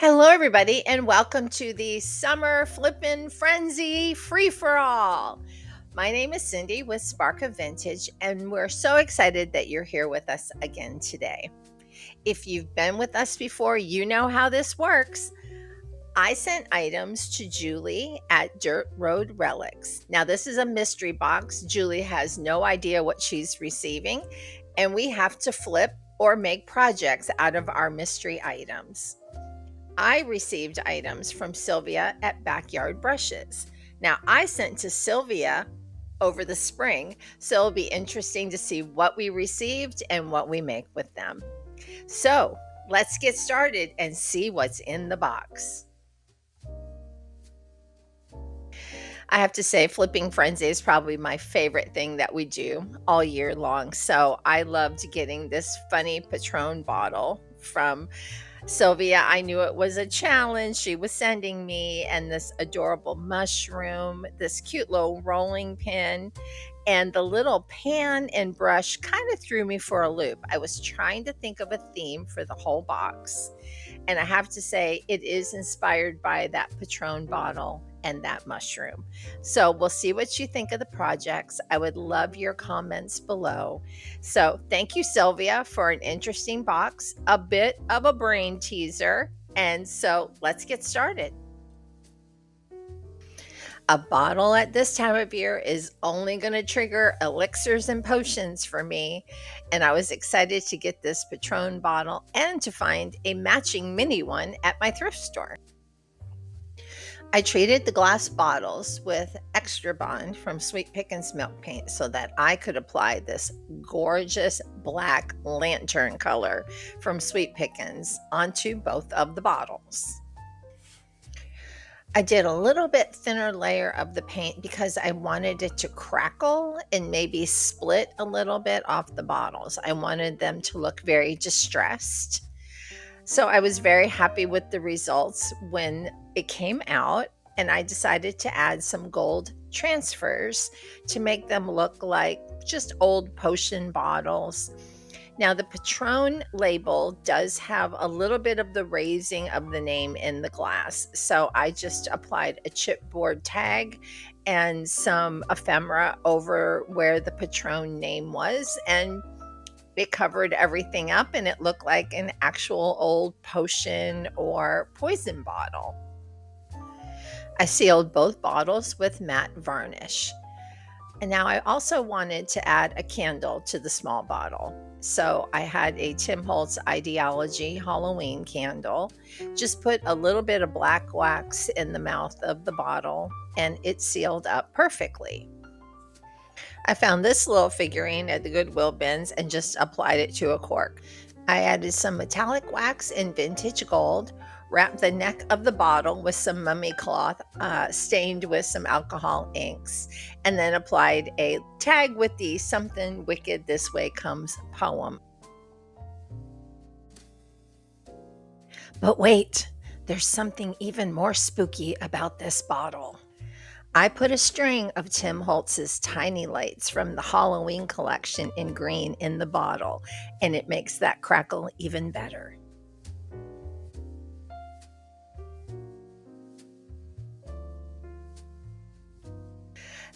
Hello, everybody, and welcome to the Summer Flippin Frenzy Free for All. My name is Cindy with SparkofVintage, and we're so excited that you're here with us again today. If you've been with us before, you know how this works. I sent items to Julie at Dirt Road Relics. Now, this is a mystery box. Julie has no idea what she's receiving, and we have to flip or make projects out of our mystery items. I received items from Sylvia at Backyard Brushes. Now, I sent to Sylvia over the spring, so it'll be interesting to see what we received and what we make with them. So, let's get started and see what's in the box. I have to say, Flipping Frenzy is probably my favorite thing that we do all year long. So, I loved getting this funny Patron bottle from Sylvia. I knew it was a challenge she was sending me, and this adorable mushroom, this cute little rolling pin, and the little pan and brush kind of threw me for a loop. I was trying to think of a theme for the whole box, and I have to say it is inspired by that Patron bottle and that mushroom. So we'll see what you think of the projects. I would love your comments below. So thank you, Sylvia, for an interesting box, a bit of a brain teaser. And so let's get started. A bottle at this time of year is only going to trigger elixirs and potions for me. And I was excited to get this Patron bottle and to find a matching mini one at my thrift store. I treated the glass bottles with Extra Bond from Sweet Pickins Milk Paint so that I could apply this gorgeous black lantern color from Sweet Pickins onto both of the bottles. I did a little bit thinner layer of the paint because I wanted it to crackle and maybe split a little bit off the bottles. I wanted them to look very distressed. So I was very happy with the results when it came out, and I decided to add some gold transfers to make them look like just old potion bottles. Now, the Patron label does have a little bit of the raising of the name in the glass, so I just applied a chipboard tag and some ephemera over where the Patron name was, and it covered everything up and it looked like an actual old potion or poison bottle. I sealed both bottles with matte varnish. And now I also wanted to add a candle to the small bottle. So I had a Tim Holtz Ideology Halloween candle. Just put a little bit of black wax in the mouth of the bottle and it sealed up perfectly. I found this little figurine at the Goodwill bins and just applied it to a cork. I added some metallic wax in vintage gold, wrapped the neck of the bottle with some mummy cloth stained with some alcohol inks, and then applied a tag with the "Something Wicked This Way Comes" poem. But wait, there's something even more spooky about this bottle. I put a string of Tim Holtz's tiny lights from the Halloween collection in green in the bottle, and it makes that crackle even better.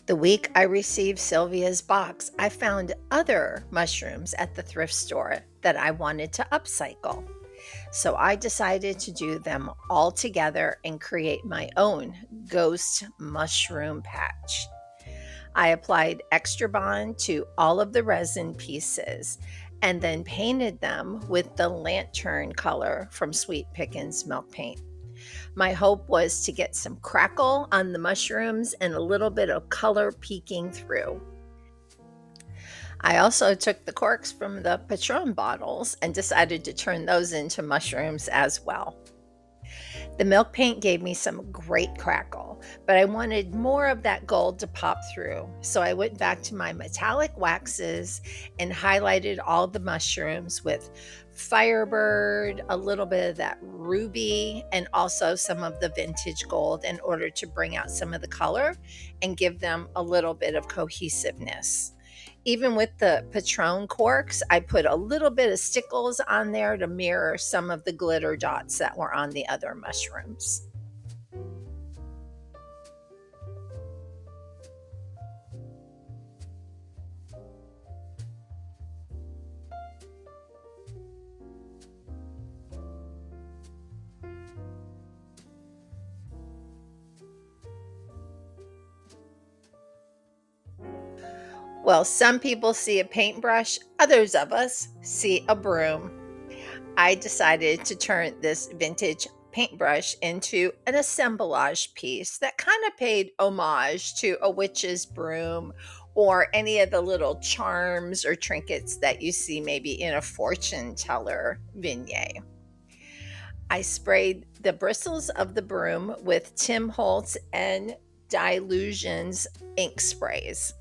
The week I received Sylvia's box, I found other mushrooms at the thrift store that I wanted to upcycle. So I decided to do them all together and create my own ghost mushroom patch. I applied Extra Bond to all of the resin pieces and then painted them with the lantern color from Sweet Pickins Milk Paint. My hope was to get some crackle on the mushrooms and a little bit of color peeking through. I also took the corks from the Patron bottles and decided to turn those into mushrooms as well. The milk paint gave me some great crackle, but I wanted more of that gold to pop through. So I went back to my metallic waxes and highlighted all the mushrooms with Firebird, a little bit of that ruby, and also some of the vintage gold in order to bring out some of the color and give them a little bit of cohesiveness. Even with the Patron corks, I put a little bit of stickles on there to mirror some of the glitter dots that were on the other mushrooms. Well, some people see a paintbrush, others of us see a broom. I decided to turn this vintage paintbrush into an assemblage piece that kind of paid homage to a witch's broom or any of the little charms or trinkets that you see maybe in a fortune teller vignette. I sprayed the bristles of the broom with Tim Holtz and Dilutions ink sprays.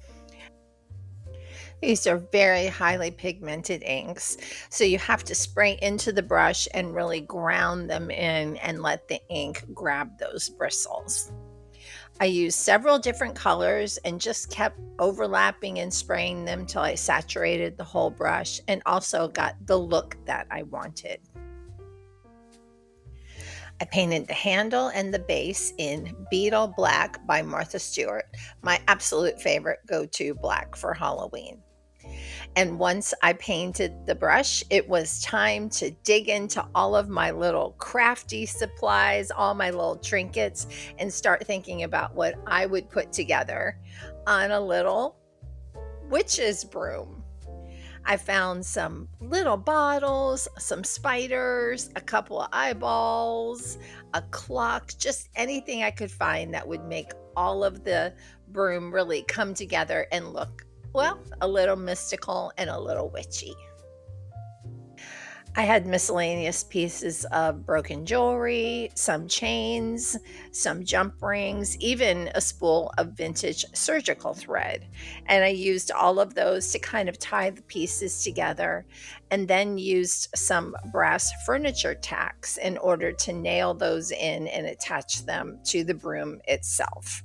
These are very highly pigmented inks, so you have to spray into the brush and really ground them in and let the ink grab those bristles. I used several different colors and just kept overlapping and spraying them till I saturated the whole brush and also got the look that I wanted. I painted the handle and the base in Beetle Black by Martha Stewart, my absolute favorite go-to black for Halloween. And once I painted the brush, it was time to dig into all of my little crafty supplies, all my little trinkets, and start thinking about what I would put together on a little witch's broom. I found some little bottles, some spiders, a couple of eyeballs, a clock, just anything I could find that would make all of the broom really come together and look, well, a little mystical and a little witchy. I had miscellaneous pieces of broken jewelry, some chains, some jump rings, even a spool of vintage surgical thread. And I used all of those to kind of tie the pieces together, and then used some brass furniture tacks in order to nail those in and attach them to the broom itself.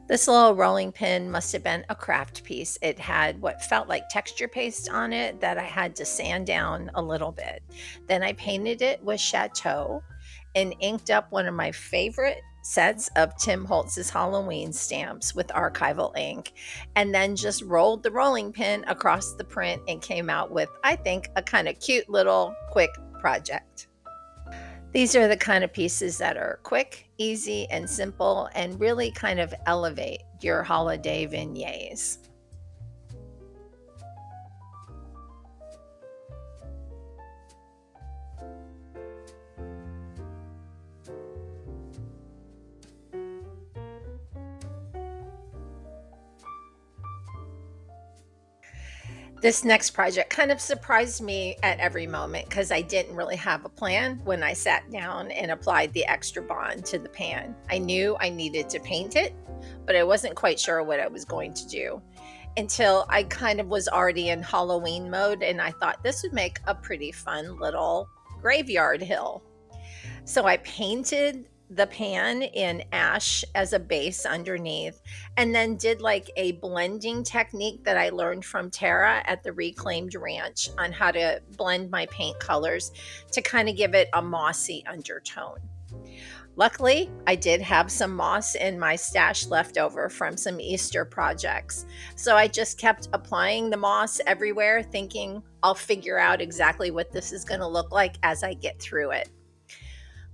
This little rolling pin must have been a craft piece. It had what felt like texture paste on it that I had to sand down a little bit. Then I painted it with Chateau and inked up one of my favorite sets of Tim Holtz's Halloween stamps with archival ink, and then just rolled the rolling pin across the print and came out with, I think, a kind of cute little quick project. These are the kind of pieces that are quick, easy, and simple, and really kind of elevate your holiday vignettes. This next project kind of surprised me at every moment because I didn't really have a plan when I sat down and applied the extra bond to the pan. I knew I needed to paint it, but I wasn't quite sure what I was going to do until I kind of was already in Halloween mode, and I thought this would make a pretty fun little graveyard hill. So I painted the pan in ash as a base underneath, and then did like a blending technique that I learned from Tara at the Reclaimed Ranch on how to blend my paint colors to kind of give it a mossy undertone. Luckily, I did have some moss in my stash left over from some Easter projects. So I just kept applying the moss everywhere, thinking I'll figure out exactly what this is going to look like as I get through it.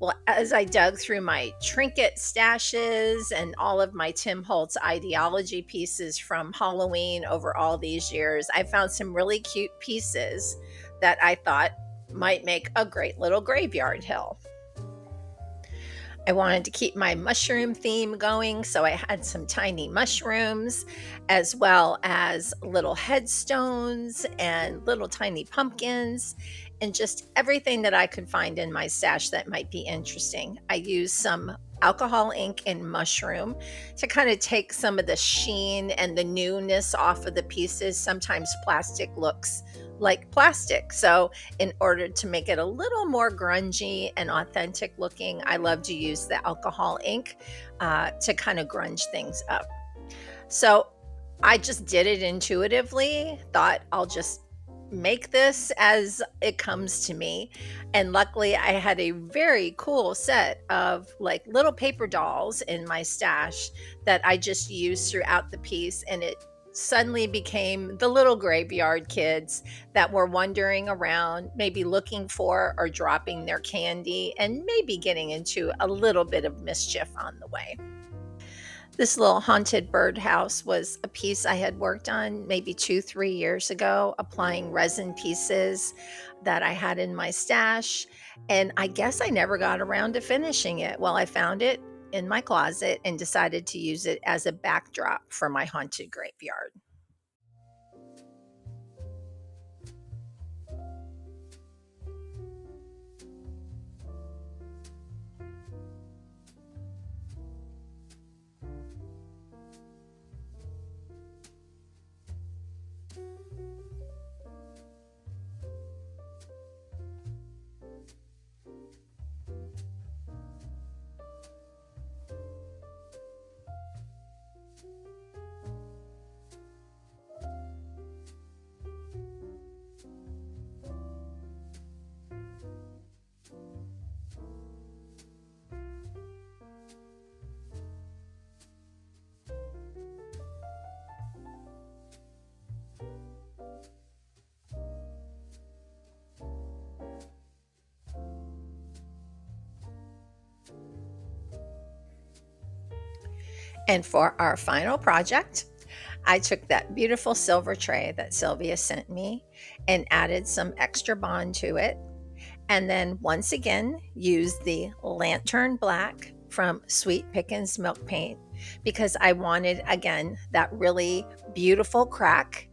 Well, as I dug through my trinket stashes and all of my Tim Holtz ideology pieces from Halloween over all these years, I found some really cute pieces that I thought might make a great little graveyard hill. I wanted to keep my mushroom theme going, so I had some tiny mushrooms, as well as little headstones and little tiny pumpkins, and just everything that I could find in my stash that might be interesting. I used some alcohol ink and mushroom to kind of take some of the sheen and the newness off of the pieces. Sometimes plastic looks like plastic. So, in order to make it a little more grungy and authentic looking, I love to use the alcohol ink to kind of grunge things up. So, I just did it intuitively, thought I'll just make this as it comes to me. And luckily, I had a very cool set of like little paper dolls in my stash that I just used throughout the piece. And it suddenly became the little graveyard kids that were wandering around, maybe looking for or dropping their candy and maybe getting into a little bit of mischief on the way. This little haunted birdhouse was a piece I had worked on maybe 2, 3 years ago, applying resin pieces that I had in my stash. And I guess I never got around to finishing it. Well, I found it in my closet and decided to use it as a backdrop for my haunted graveyard. And for our final project, I took that beautiful silver tray that Sylvia sent me and added some extra bond to it. And then once again, used the lantern black from Sweet Pickins Milk Paint because I wanted, again, that really beautiful crack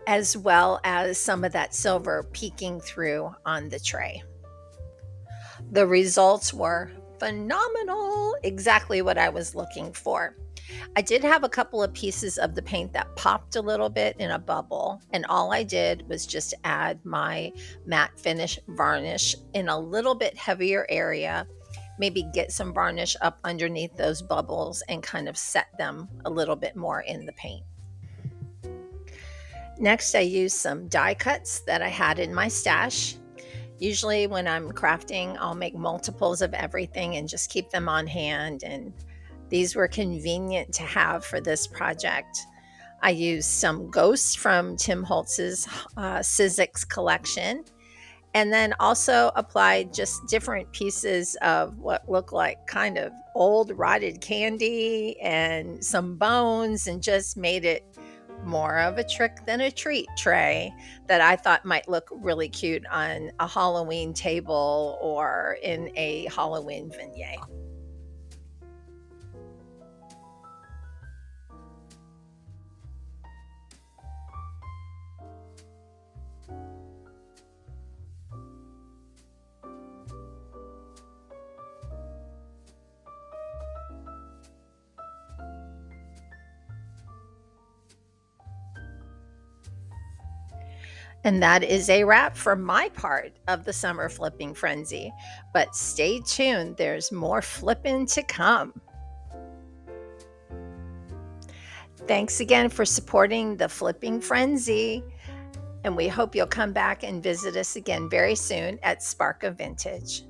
as well as some of that silver peeking through on the tray. The results were phenomenal, exactly what I was looking for. I did have a couple of pieces of the paint that popped a little bit in a bubble, and all I did was just add my matte finish varnish in a little bit heavier area, maybe get some varnish up underneath those bubbles and kind of set them a little bit more in the paint. Next, I used some die cuts that I had in my stash. Usually when I'm crafting, I'll make multiples of everything and just keep them on hand, and these were convenient to have for this project. I used some ghosts from Tim Holtz's Sizzix collection, and then also applied just different pieces of what looked like kind of old rotted candy and some bones, and just made it more of a trick than a treat tray that I thought might look really cute on a Halloween table or in a Halloween vignette. And that is a wrap for my part of the summer flipping frenzy. But stay tuned, there's more flipping to come. Thanks again for supporting the flipping frenzy. And we hope you'll come back and visit us again very soon at SparkofVintage.